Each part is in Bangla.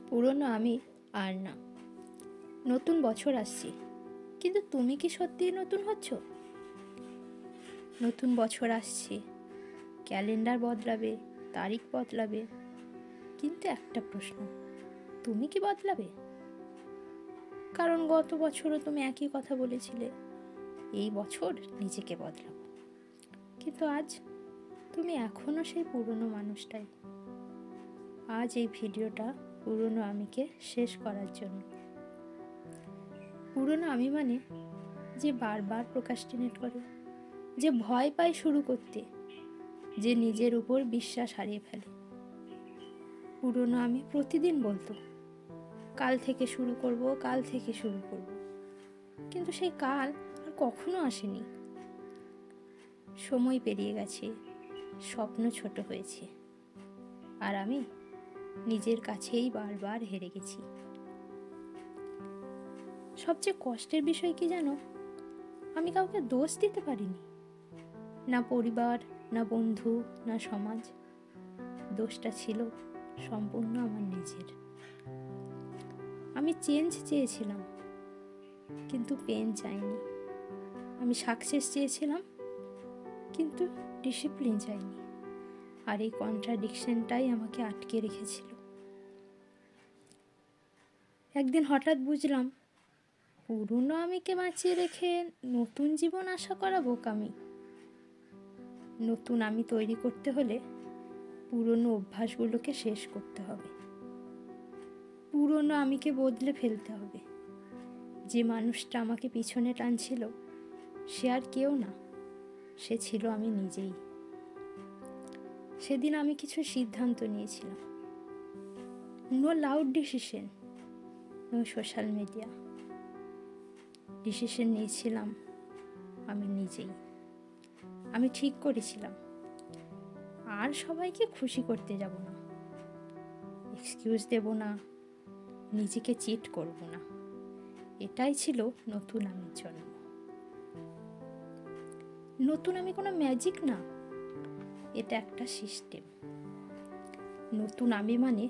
পুরনো আমি আর না। নতুন বছর আসছে, কিন্তু তুমি কি সত্যিই নতুন হচ্ছ? নতুন বছর আসছে, ক্যালেন্ডার বদলাবে, তারিখ বদলাবে, কিন্তু একটা প্রশ্ন, তুমি কি বদলাবে? কারণ গত বছরও তুমি একই কথা বলেছিলে, এই বছর নিজেকে বদলাবো। কিন্তু আজ তুমি এখনো সেই পুরনো মানুষটাই। আজ এই ভিডিওটা পুরনো আমিকে শেষ করার জন্য। পুরনো আমি মানে যে বারবার প্রোক্রাস্টিনেট করে, যে ভয় পায় শুরু করতে, যে নিজের উপর বিশ্বাস হারিয়ে ফেলে। পুরনো আমি প্রতিদিন বলতো কাল থেকে শুরু করব, কাল থেকে শুরু করব, কিন্তু সেই কাল আর কখনো আসেনি। সময় পেরিয়ে গেছে, স্বপ্ন ছোট হয়েছে, আর আমি নিজের কাছেই বারবার হেরে গেছি। সবচেয়ে কষ্টের বিষয় কি জানো? আমি কাউকে দোষ দিতে পারিনি, না পরিবার, না বন্ধু, না সমাজ। দোষটা ছিল সম্পূর্ণ আমার নিজের। আমি চেঞ্জ চেয়েছিলাম, কিন্তু পেন চাইনি। আমি সাকসেস চেয়েছিলাম, কিন্তু ডিসিপ্লিন চাইনি। আর এই কন্ট্রাডিকশনটাই আমাকে আটকে রেখেছিল। একদিন হঠাৎ বুঝলাম, পুরনো আমিকে বাঁচিয়ে রেখে নতুন জীবন আশা করা বোকামি। নতুন আমি তৈরি করতে হলে পুরনো অভ্যাসগুলোকে শেষ করতে হবে। পুরনো আমিকে বদলে ফেলতে হবে। যে মানুষটা আমাকে পিছনে টানছিল, সে আর কেউ না, সে ছিল আমি নিজেই। সেদিন আমি কিছু সিদ্ধান্ত নিয়েছিলাম। No loud decision, no social media. Decision নিয়েছিলাম আমি নিজেই। আমি ঠিক করেছিলাম আর সবাইকে খুশি করতে যাব না, এক্সকিউজ দেব না, নিজেকে চিট করব না। এটাই ছিল নতুন আমির জন্য। নতুন আমি কোনো ম্যাজিক না, এটা একটা সিস্টেম। নতুন আমি মানে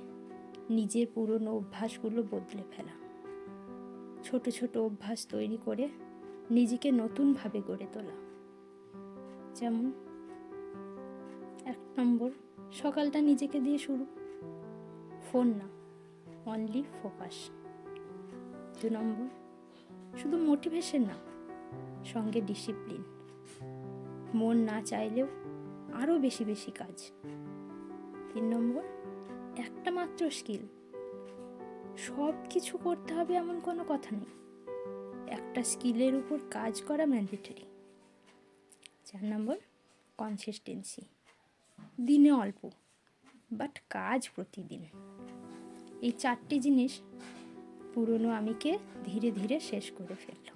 নিজের পুরনো অভ্যাসগুলো বদলে ফেলা, ছোট ছোট অভ্যাস তৈরি করে নিজেকে নতুনভাবে গড়ে তোলা। যেমন 1 নম্বর, সকালটা নিজেকে দিয়ে শুরু, ফোন না, অনলি ফোকাস। 2 নম্বর, শুধু মোটিভেশন না, সঙ্গে ডিসিপ্লিন। মন না চাইলেও আরও বেশি বেশি কাজ। 3 নম্বর, একটা মাত্র স্কিল। সব কিছু করতে হবে এমন কোনো কথা নেই, একটা স্কিলের উপর কাজ করা ম্যান্ডেটরি। 4 নম্বর, কনসিস্টেন্সি। দিনে অল্প, বাট কাজ প্রতিদিন। এই 4টি জিনিস পুরনো আমিকে ধীরে ধীরে শেষ করে ফেলল।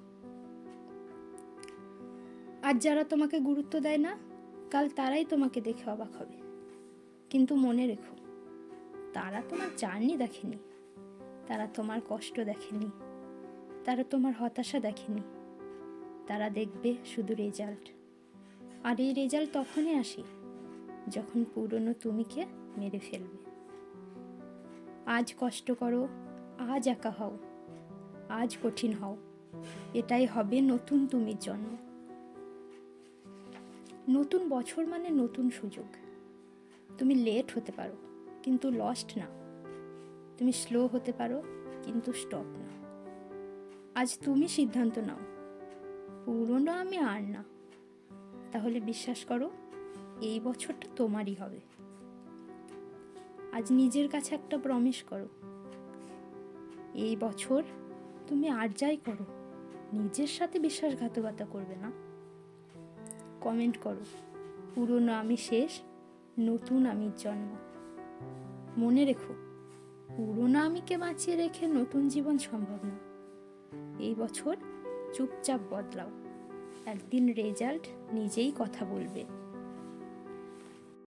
আজ যারা তোমাকে গুরুত্ব দেয় না, কাল তারাই তোমাকে দেখে অবাক হবে। কিন্তু মনে রেখো, তারা তোমার জার্নি দেখেনি, তারা তোমার কষ্ট দেখেনি, তারা তোমার হতাশা দেখেনি। তারা দেখবে শুধু রেজাল্ট। আর এই রেজাল্ট তখনই আসে যখন পুরনো তুমিকে মেরে ফেলবে। আজ কষ্ট করো, আজ একা হও, আজ কঠিন হও, এটাই হবে নতুন তুমির জন্য। নতুন বছর মানে নতুন সুযোগ। তুমি লেট হতে পারো, কিন্তু লস্ট না। তুমি স্লো হতে পারো, কিন্তু স্টপ না। আজ তুমি সিদ্ধান্ত নাও, পুরনো আমি আর না। তাহলে বিশ্বাস করো, এই বছরটা তোমারই হবে। আজ নিজের কাছে একটা প্রমিস করো, এই বছর তুমি আর যাই করো, নিজের সাথে বিশ্বাসঘাতকতা করবে না। কমেন্ট করো, পুরনো আমি শেষ, নতুন আমির জন্ম। মনে রেখো, পুরনো আমিকে বাঁচিয়ে রেখে নতুন জীবন সম্ভব না। এই বছর চুপচাপ বদলাও, একদিন রেজাল্ট নিজেই কথা বলবে।